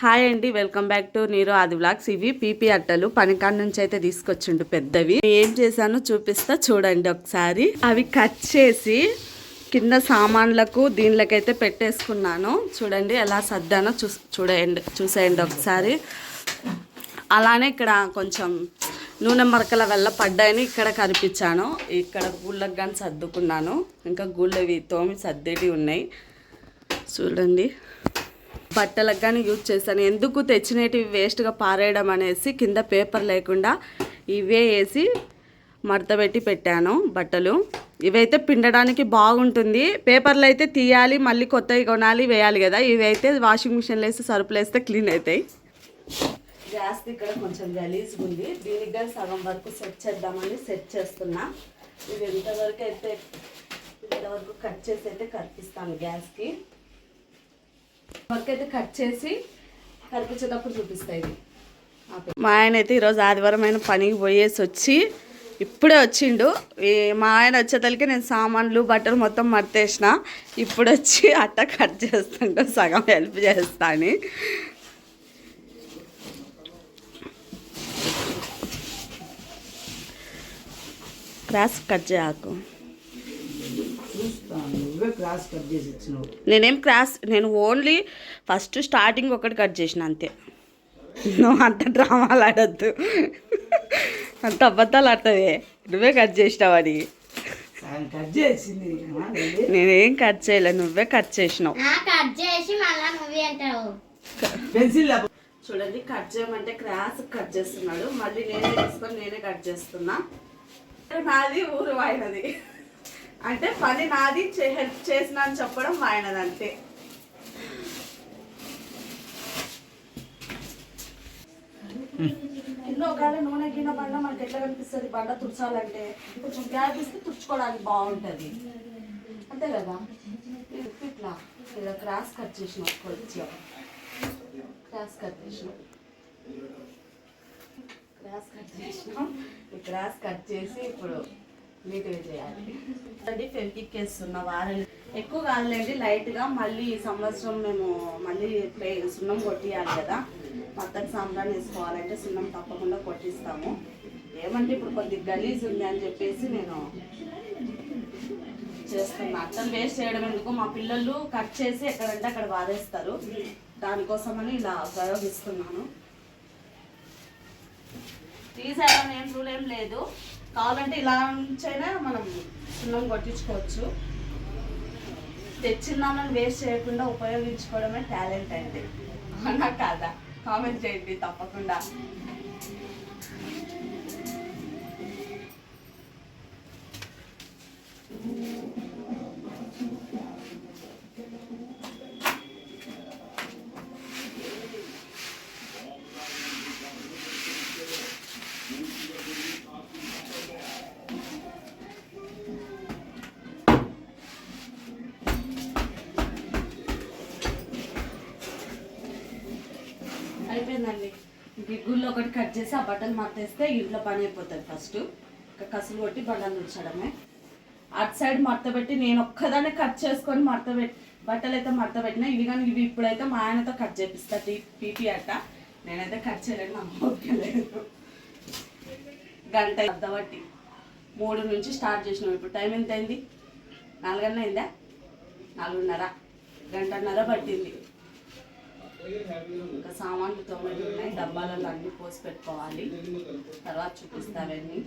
Hi అండి, welcome back to Nero ఆది vlogs. ఇవి పీపీ అట్టలు పనికాడ నుంచి అయితే తీసుకొచ్చిండు పెద్దవి. ఏం చేశానో చూపిస్తా చూడండి ఒకసారి. అవి కట్ చేసి కింద సామాన్లకు దీనిలకైతే పెట్టేసుకున్నాను. చూడండి ఎలా సర్దానో చూసేయండి ఒకసారి. అలానే ఇక్కడ కొంచెం నూనె మరకల వల్ల పడ్డాయని ఇక్కడ కనిపించాను. ఇక్కడ గూళ్ళకు కానీ సర్దుకున్నాను. ఇంకా గూళ్ళవి తోమి సర్దేటి ఉన్నాయి చూడండి. బట్టలకు కానీ యూజ్ చేశాను. ఎందుకు తెచ్చినవి వేస్ట్గా పారేయడం అనేసి కింద పేపర్ లేకుండా ఇవే వేసి మడతపెట్టి పెట్టాను బట్టలు. ఇవైతే పిండడానికి బాగుంటుంది. పేపర్లు అయితే తీయాలి, మళ్ళీ కొత్తవి కొనాలి, వేయాలి కదా. ఇవైతే వాషింగ్ మిషన్లో వేసి సరుపులు వేస్తే క్లీన్ అవుతాయి. గ్యాస్ ఇక్కడ కొంచెం గలీజ్గా ఉంది. దీనికి కానీ సగం వరకు సెట్ చేద్దామని సెట్ చేస్తున్నా. ఇది ఎంతవరకు అయితే ఇంతవరకు కట్ చేసి అయితే కనిపిస్తాను గ్యాస్కి. వర్క్ అయితే కట్ చేసి కనిపించేటప్పుడు చూపిస్తాయి. మా ఆయన అయితే ఈరోజు ఆదివారం అయిన పనికి పోయేసి వచ్చి ఇప్పుడే వచ్చిండు. మా ఆయన వచ్చేతలకి నేను సామాన్లు బట్టలు మొత్తం మర్తేసిన. ఇప్పుడు వచ్చి అట్ట కట్ చేస్తుంటా, సగం హెల్ప్ చేస్తా అని. క్రాస్ కట్ చేయకు. నేను ఓన్లీ ఫస్ట్ స్టార్టింగ్ ఒకటి కట్ చేసిన అంతే. నువ్వు అంత డ్రామాలు ఆడద్దు, అంత అబద్ధాలు ఆడుతుంది. నువ్వే కట్ చేసినావని. నేనేం కట్ చేయలే, నువ్వే కట్ చేసినావు. చూడండి, కట్ చేయమంటే క్రాస్ కట్ చేస్తున్నాడు. మళ్ళీ నేనే తీసుకొని నేనే కట్ చేస్తున్నా. నాది ఊరు వాయినది అంటే పని నాది, హెల్ప్ చేసిన అని చెప్పడం ఆయనది అంతే. కింద ఒకవేళ నూనె గిన్నె బండ మనకి ఎట్లా కనిపిస్తుంది, బండ తుడచాలంటే కొంచెం గ్యాప్ ఇస్తే తుడుచుకోవడానికి బాగుంటుంది అంతే కదా. ఇట్లా ఇలా క్రాస్ కట్ చేసిన కొంచెం క్రాస్ కట్ చేసినాం. క్రాస్ కట్ చేసి ఇప్పుడు నీట్గా చేయాలి. అంటే ఫెవిక్విక్ వేస్తున్నా. వారాలు ఎక్కువ కాదులేండి, లైట్గా. మళ్ళీ ఈ సంవత్సరం మేము మళ్ళీ సున్నం కొట్టియాలి కదా. మొత్తం సాంబ్రాన్ని వేసుకోవాలంటే సున్నం తప్పకుండా కొట్టిస్తాము. ఏమంటే ఇప్పుడు కొద్దిగా గలీజ్ ఉంది అని చెప్పేసి నేను చేస్తున్నా. అట్టం వేస్ట్ చేయడం ఎందుకు, మా పిల్లలు కట్ చేసి ఎక్కడంటే అక్కడ వారేస్తారు. దానికోసమని ఇలా ప్రయోగిస్తున్నాను. తీసేయాలని ఏం రూల్ ఏం లేదు. కావాలంటే ఇలా నుంచైనా మనం సున్నం కొట్టించుకోవచ్చు. తెచ్చిందామని వేస్ట్ చేయకుండా ఉపయోగించుకోవడమే టాలెంట్ అండి. అవునా కాదా? కామెంట్ చేయండి తప్పకుండా. అయిపోయిందండి. గుళ్ళు ఒకటి కట్ చేసి ఆ బట్టలు మర్తేస్తే ఇంట్లో పని అయిపోతుంది. ఫస్ట్ ఇంకా కసులు కొట్టి బండలు తుడచడమే. అటు సైడ్ మడత పెట్టి నేను ఒక్కదాన్ని కట్ చేసుకొని బట్టలు అయితే మడత పెట్టినా. ఇవి కానీ ఇవి ఇప్పుడైతే మా ఆయనతో కట్ చేపిస్తా. పీపీ అట్ట నేనైతే కట్ చేయలేను, నా ఓకే లేదు. గంట అర్ధబట్టి 3 నుంచి స్టార్ట్ చేసినాం. ఇప్పుడు టైం ఎంత అయింది? 4 అయిందా? 4:30, గంటన్నర పట్టింది. ఇంకా సామాన్లు 9 ఉన్నాయి. డబ్బాలలో అన్నీ పోసి పెట్టుకోవాలి. తర్వాత చూపిస్తావన్నీ.